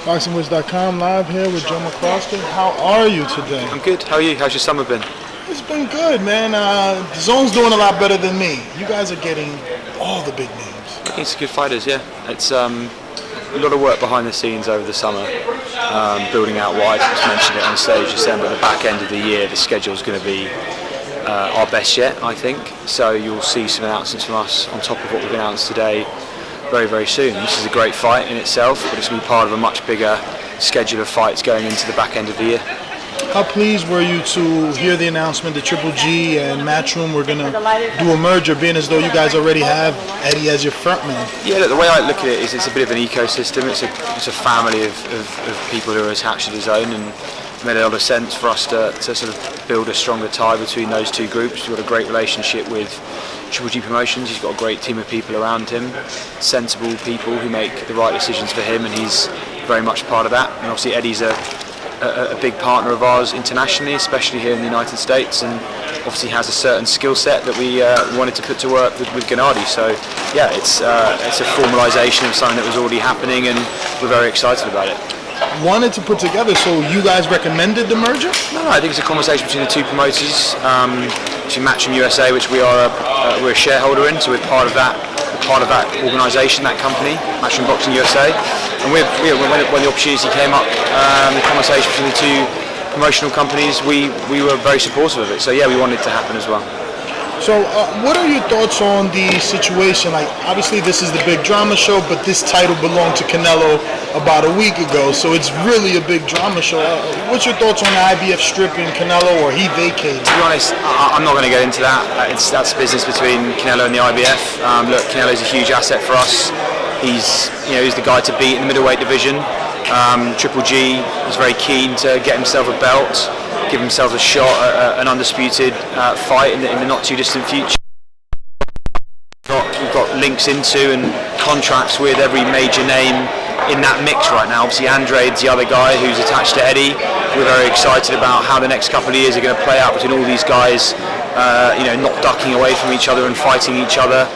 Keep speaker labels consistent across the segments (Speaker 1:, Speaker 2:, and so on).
Speaker 1: ThaBoxingvoice.com live here with Joe Markowski. How are you today?
Speaker 2: I'm good. How are you? How's your summer been?
Speaker 1: It's been good, man. DAZN's doing a lot better than me. You guys are getting all the big names.
Speaker 2: It's good fighters, yeah. It's a lot of work behind the scenes over the summer, building out what I just mentioned it on stage just then, but the back end of the year, the schedule's going to be our best yet, I think. So you'll see some announcements from us on top of what we've announced today very, very soon. This is a great fight in itself, but it's going to be part of a much bigger schedule of fights going into the back end of the year.
Speaker 1: How pleased were you to hear the announcement that Triple G and Matchroom were going to do a merger, being as though you guys already have Eddie as your frontman?
Speaker 2: Yeah, look, the way I look at it is it's a bit of an ecosystem. It's a family of people who are attached to DAZN, and it made a lot of sense for us to sort of build a stronger tie between those two groups. We've got a great relationship with Triple G Promotions. He's got a great team of people around him, sensible people who make the right decisions for him, and he's very much part of that. And obviously Eddie's a big partner of ours internationally, especially here in the United States, and obviously has a certain skill set that we wanted to put to work with Gennady. So yeah, it's a formalisation of something that was already happening, and we're very excited about it.
Speaker 1: Wanted to put together, so you guys recommended the merger?
Speaker 2: No, I think it's a conversation between the two promoters, between Matchroom USA, which we're a shareholder in, so we're part of that organisation, that company, Matchroom Boxing USA. And when the opportunity came up, the conversation between the two promotional companies, we were very supportive of it. So yeah, we wanted it to happen as well.
Speaker 1: So what are your thoughts on the situation? Like, obviously this is the big drama show, but this title belonged to Canelo about a week ago, so it's really a big drama show. What's your thoughts on the IBF stripping Canelo, or he vacated?
Speaker 2: To be honest, I'm not going to get into that. That's business between Canelo and the IBF. Look, Canelo's a huge asset for us. He's the guy to beat in the middleweight division. Triple G is very keen to get himself a belt, give himself a shot at an undisputed fight in the not too distant future. We've got links into and contracts with every major name in that mix right now. Obviously Andrade's the other guy who's attached to Eddie. We're very excited about how the next couple of years are going to play out between all these guys, not ducking away from each other and fighting each other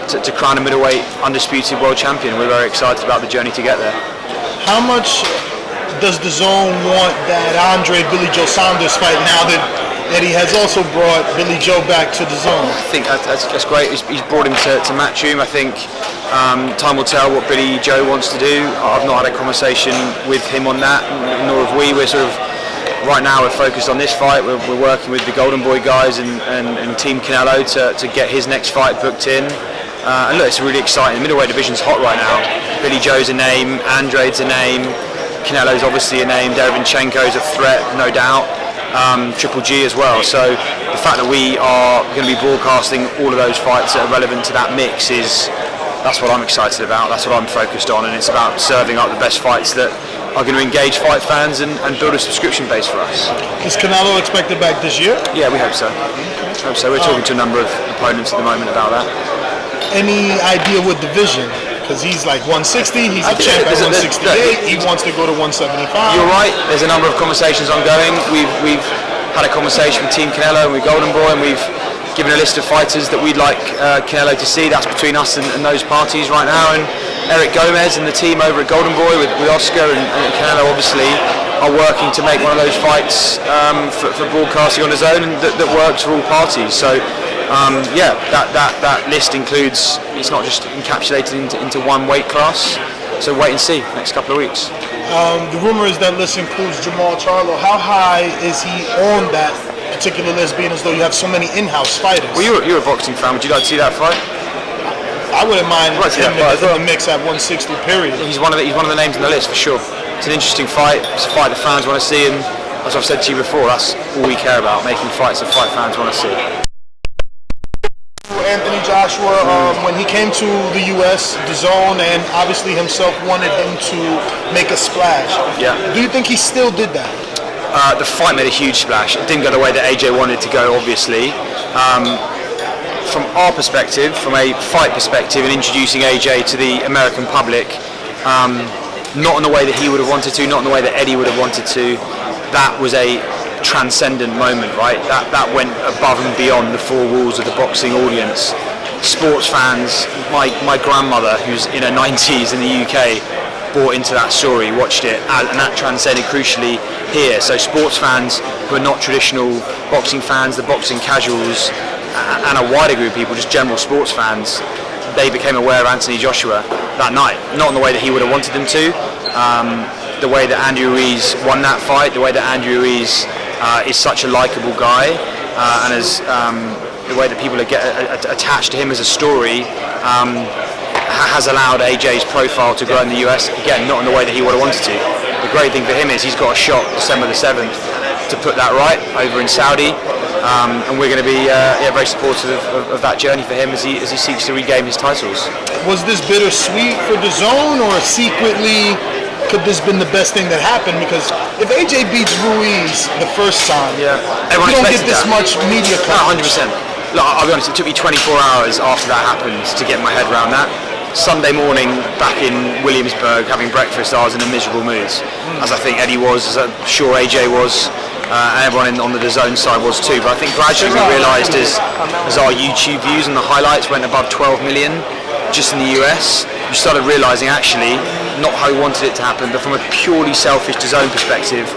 Speaker 2: to crown a middleweight undisputed world champion. We're very excited about the journey to get there.
Speaker 1: How much does DAZN want that Billy Joe Saunders fight now that Eddie has also brought Billy Joe back to DAZN?
Speaker 2: I think that's great. He's brought him to Matchroom. I think time will tell what Billy Joe wants to do. I've not had a conversation with him on that, nor have we. We're sort of, right now we're focused on this fight. We're working with the Golden Boy guys and Team Canelo to get his next fight booked in. And look, it's really exciting. The middleweight division's hot right now. Billy Joe's a name, Andrade's a name, Canelo's obviously a name, Derevinchenko's a threat, no doubt, Triple G as well. So the fact that we are going to be broadcasting all of those fights that are relevant to that mix that's what I'm excited about, that's what I'm focused on, and it's about serving up the best fights that are going to engage fight fans and build a subscription base for us.
Speaker 1: Is Canelo expected back this year?
Speaker 2: Yeah, we hope so. We're talking to a number of opponents at the moment about that.
Speaker 1: Any idea what division? Because he's like 160, he's a champ at 168, he wants to go to 175.
Speaker 2: You're right, there's a number of conversations ongoing. We've had a conversation with Team Canelo and with Golden Boy, and we've given a list of fighters that we'd like Canelo to see. That's between us and those parties right now. And Eric Gomez and the team over at Golden Boy with Oscar and Canelo obviously are working to make one of those fights for broadcasting on DAZN, and that works for all parties. So that list includes, it's not just encapsulated into one weight class, so wait and see next couple of weeks.
Speaker 1: The rumor is that list includes Jamal Charlo. How high is he on that particular list, being as though you have so many in-house fighters?
Speaker 2: Well, you're a boxing fan, would you like to see that fight?
Speaker 1: I wouldn't mind him in the mix at 160, period.
Speaker 2: He's one of the names on the list for sure. It's an interesting fight, it's a fight that fans want to see, and as I've said to you before, that's all we care about, making fights that fight fans want to see.
Speaker 1: Anthony Joshua, when he came to the US, DAZN, and obviously himself wanted him to make a splash.
Speaker 2: Yeah.
Speaker 1: Do you think he still did that?
Speaker 2: The fight made a huge splash. It didn't go the way that AJ wanted to go, obviously. From our perspective, from a fight perspective, and introducing AJ to the American public, not in the way that he would have wanted to, not in the way that Eddie would have wanted to, that was a transcendent moment, right? That went above and beyond the four walls of the boxing audience. Sports fans, my grandmother, who's in her 90s in the UK, bought into that story, watched it, and that transcended crucially here. So sports fans who are not traditional boxing fans, the boxing casuals, and a wider group of people, just general sports fans, they became aware of Anthony Joshua that night. Not in the way that he would have wanted them to. The way that Andrew Ruiz won that fight, the way that Andrew Ruiz is such a likeable guy, and as the way that people get attached to him as a story, has allowed AJ's profile to grow in the US, again, not in the way that he would have wanted to. The great thing for him is he's got a shot December the 7th to put that right over in Saudi, and we're going to be very supportive of that journey for him as he seeks to regain his titles.
Speaker 1: Was this bittersweet for DAZN, or secretly could this been the best thing that happened? Because if AJ beats Ruiz the first time, you don't get this much media coverage.
Speaker 2: 100%. Look, I'll be honest, it took me 24 hours after that happened to get my head around that. Sunday morning back in Williamsburg having breakfast, I was in a miserable mood, as I think Eddie was, as I'm sure AJ was, and everyone on the DAZN side was too. But I think gradually we realised as our YouTube views and the highlights went above 12 million just in the US, we started realising actually not how we wanted it to happen, but from a purely selfish DAZN perspective,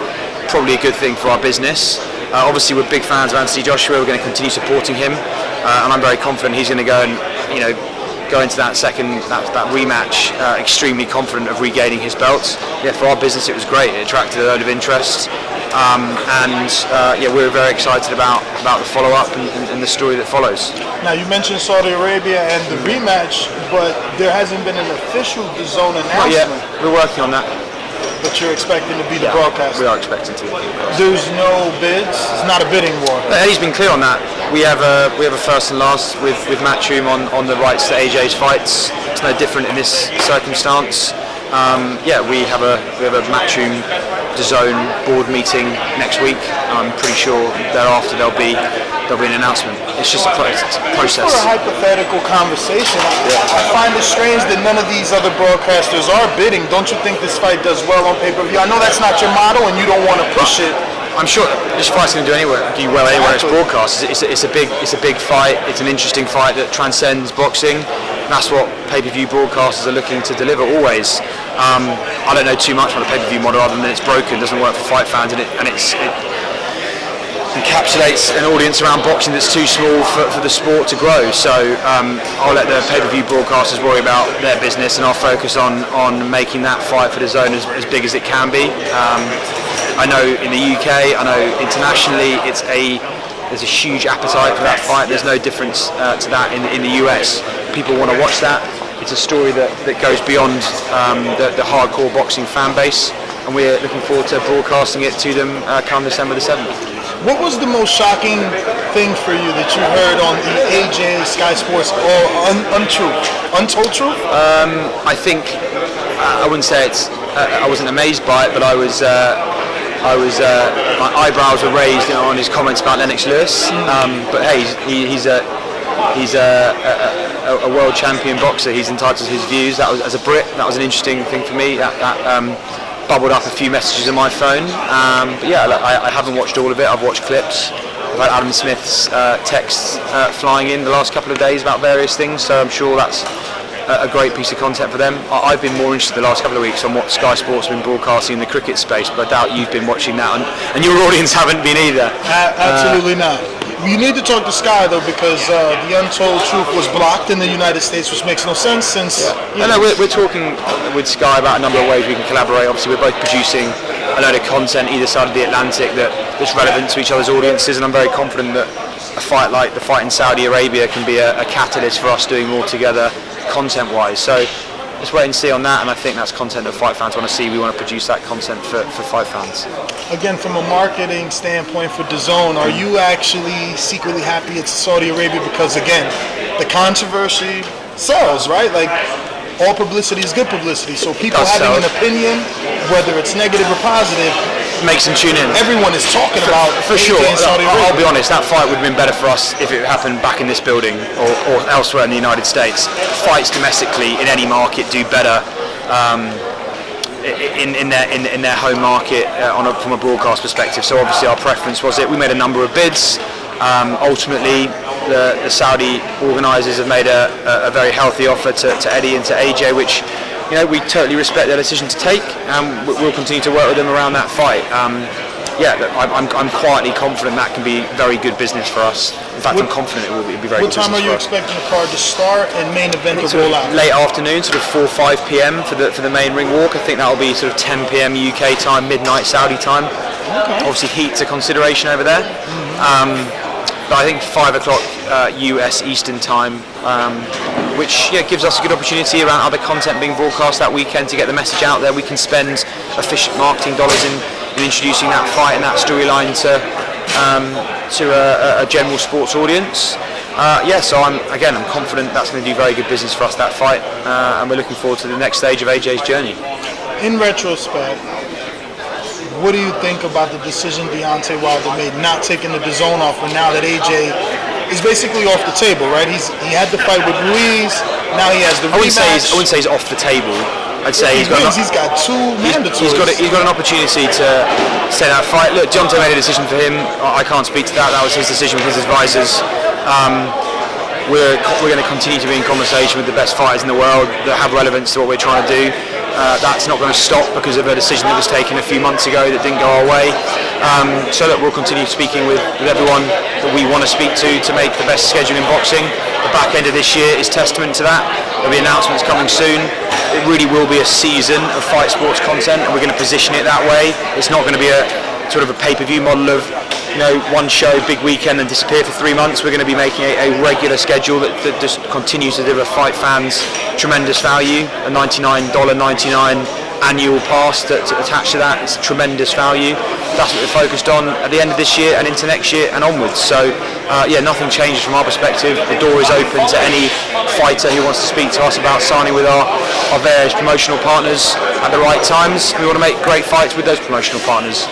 Speaker 2: probably a good thing for our business. Obviously we're big fans of Anthony Joshua, we're going to continue supporting him, and I'm very confident he's going to go and go into that rematch extremely confident of regaining his belts. Yeah, for our business it was great. It attracted a load of interest, and we're very excited about the follow-up and the story that follows.
Speaker 1: Now you mentioned Saudi Arabia and the rematch, but there hasn't been an official DAZN announcement.
Speaker 2: Not yet. We're working on that.
Speaker 1: But you're expecting to be the broadcaster?
Speaker 2: We are expecting to.
Speaker 1: There's no bids? It's not a bidding war?
Speaker 2: Eddie's been clear on that. We have a first and last with Matchroom on the rights to AJ's fights. It's no different in this circumstance. We have a Matchroom DAZN board meeting next week. I'm pretty sure thereafter there'll be an announcement. It's just a process.
Speaker 1: For a hypothetical conversation, I find it strange that none of these other broadcasters are bidding. Don't you think this fight does well on pay-per-view? I know that's not your model and you don't want to push it.
Speaker 2: I'm sure this fight's going to do well anywhere it's broadcast. It's a big fight. It's an interesting fight that transcends boxing. That's what pay-per-view broadcasters are looking to deliver always. I don't know too much about the pay-per-view model other than it's broken, doesn't work for fight fans, and it encapsulates an audience around boxing that's too small for the sport to grow. So I'll let the pay-per-view broadcasters worry about their business, and I'll focus on making that fight for DAZN as big as it can be. I know in the UK, I know internationally, there's a huge appetite for that fight. There's no difference to that in the US. People want to watch that. It's a story that goes beyond the hardcore boxing fan base, and we're looking forward to broadcasting it to them come December the 7th.
Speaker 1: What was the most shocking thing for you that you heard on the AJ Sky Sports Untold Truth?
Speaker 2: I think I wouldn't say I wasn't amazed by it, but I was my eyebrows were raised on his comments about Lennox Lewis. But hey, he's a world champion boxer. He's entitled to his views. That was, as a Brit, that was an interesting thing for me. That bubbled up a few messages on my phone. But yeah, I haven't watched all of it. I've watched clips. I've had Adam Smith's texts flying in the last couple of days about various things. So I'm sure that's a great piece of content for them. I've been more interested the last couple of weeks on what Sky Sports have been broadcasting in the cricket space, but I doubt you've been watching that, and your audience haven't been either.
Speaker 1: Absolutely not. You need to talk to Sky though, because the Untold Truth was blocked in the United States, which makes no sense since.
Speaker 2: We're talking with Sky about a number of ways we can collaborate. Obviously, we're both producing a load of content either side of the Atlantic that's relevant to each other's audiences, and I'm very confident that a fight like the fight in Saudi Arabia can be a catalyst for us doing more together content-wise. So let's wait and see on that, and I think that's content that fight fans want to see. We want to produce that content for fight fans.
Speaker 1: Again, from a marketing standpoint for DAZN, are you actually secretly happy it's Saudi Arabia? Because again, the controversy sells, right? Like, all publicity is good publicity. So people having an opinion, whether it's negative or positive,
Speaker 2: makes them tune in.
Speaker 1: Everyone is talking about
Speaker 2: for sure. I'll be honest, that fight would have been better for us if it happened back in this building or elsewhere in the United States. Fights domestically in any market do better in their home market from a broadcast perspective. So obviously our preference was it. We made a number of bids. Ultimately, the Saudi organisers have made a very healthy offer to Eddie and to AJ, which we totally respect their decision to take, and we'll continue to work with them around that fight. I'm quietly confident that can be very good business for us. In fact, I'm confident it will be very good business for us.
Speaker 1: What time are you expecting the card to start and main event to roll out?
Speaker 2: Late afternoon, sort of 4 or 5 p.m. for the main ring walk. I think that will be sort of 10 p.m. UK time, midnight Saudi time.
Speaker 1: Okay.
Speaker 2: Obviously, heat's a consideration over there. But I think 5 o'clock US Eastern time, which gives us a good opportunity around other content being broadcast that weekend to get the message out there. We can spend efficient marketing dollars in introducing that fight and that storyline to a general sports audience. So I'm confident that's going to do very good business for us, that fight, and we're looking forward to the next stage of AJ's journey.
Speaker 1: In retrospect, what do you think about the decision Deontay Wilder made, not taking the DAZN off, and now that AJ is basically off the table, right? He had the fight with Ruiz, now he has the rematch.
Speaker 2: I wouldn't say he's off the table. I'd say he's got 2 mandatories. He's got an opportunity to say that fight. Look, Deontay made a decision for him. I can't speak to that. That was his decision with his advisors. We're going to continue to be in conversation with the best fighters in the world that have relevance to what we're trying to do. That's not going to stop because of a decision that was taken a few months ago that didn't go our way. So that we'll continue speaking with everyone that we want to speak to make the best schedule in boxing. The back end of this year is testament to that. There'll be announcements coming soon. It really will be a season of fight sports content, and we're going to position it that way. It's not going to be a sort of a pay-per-view model of one show, big weekend, and disappear for 3 months. We're going to be making a regular schedule that just continues to deliver fight fans tremendous value. A $99.99 annual pass that's attached to that is tremendous value. That's what we're focused on at the end of this year and into next year and onwards. So nothing changes from our perspective. The door is open to any fighter who wants to speak to us about signing with our various promotional partners at the right times. We want to make great fights with those promotional partners.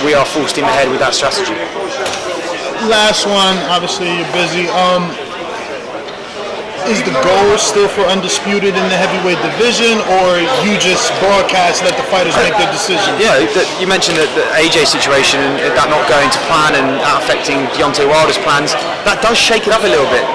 Speaker 2: We are full steam ahead with that strategy.
Speaker 1: Last one, obviously you're busy. Is the goal still for undisputed in the heavyweight division, or you just broadcast, let the fighters make their decisions?
Speaker 2: Yeah, you mentioned the AJ situation and that not going to plan and affecting Deontay Wilder's plans. That does shake it up a little bit.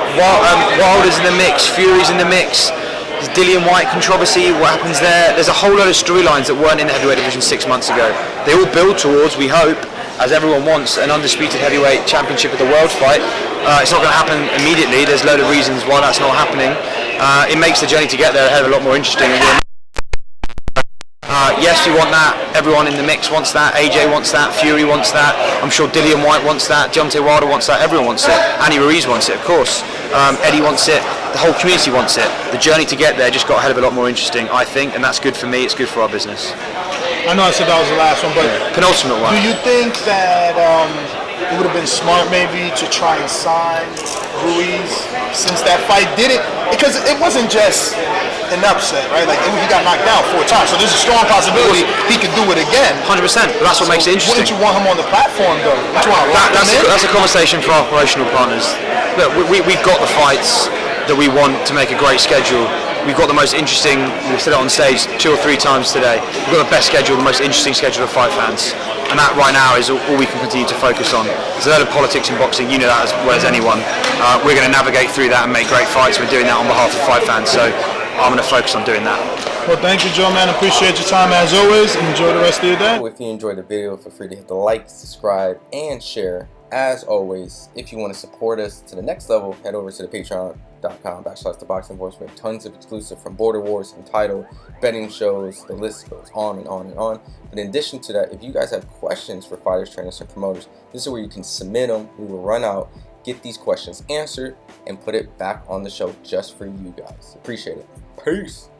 Speaker 2: Wilder's in the mix, Fury's in the mix. There's Dillian White controversy, what happens there? There's a whole lot of storylines that weren't in the heavyweight division 6 months ago. They all build towards, we hope, as everyone wants, an undisputed heavyweight championship of the world fight. It's not going to happen immediately. There's a load of reasons why that's not happening. It makes the journey to get there a hell of a lot more interesting. Yes, we want that. Everyone in the mix wants that. AJ wants that. Fury wants that. I'm sure Dillian White wants that. Deontay Wilder wants that. Everyone wants it. Annie Ruiz wants it, of course. Eddie wants it. The whole community wants it. The journey to get there just got a hell of a lot more interesting, I think, and that's good for me. It's good for our business.
Speaker 1: I know I said that was the last one, but
Speaker 2: penultimate one.
Speaker 1: Do you think that it would have been smart maybe to try and sign Ruiz since that fight did it? Because it wasn't just an upset, right? Like he got knocked down 4 times, so there's a strong possibility he could do it again.
Speaker 2: 100%, but that's what makes it interesting.
Speaker 1: Wouldn't you want him on the platform though?
Speaker 2: That's a conversation for our promotional partners. Look, we've got the fights that we want to make a great schedule. We've got the most interesting, we've said it on stage 2 or 3 times today, we've got the best schedule, the most interesting schedule of fight fans. And that right now is all we can continue to focus on. There's a lot of politics in boxing, you know that as well as anyone. We're going to navigate through that and make great fights. We're doing that on behalf of fight fans, so I'm going to focus on doing that.
Speaker 1: Well, thank you, Joe, man. Appreciate your time as always. Enjoy the rest of your day.
Speaker 3: If you enjoyed the video, feel free to hit the like, subscribe, and share. As always, if you want to support us to the next level, head over to the patreon.com/ThaBoxingVoice. We have tons of exclusive from Border Wars, from title, betting shows, the list goes on and on and on. But in addition to that, if you guys have questions for fighters, trainers, and promoters, this is where you can submit them. We will run out, get these questions answered, and put it back on the show just for you guys. Appreciate it. Peace.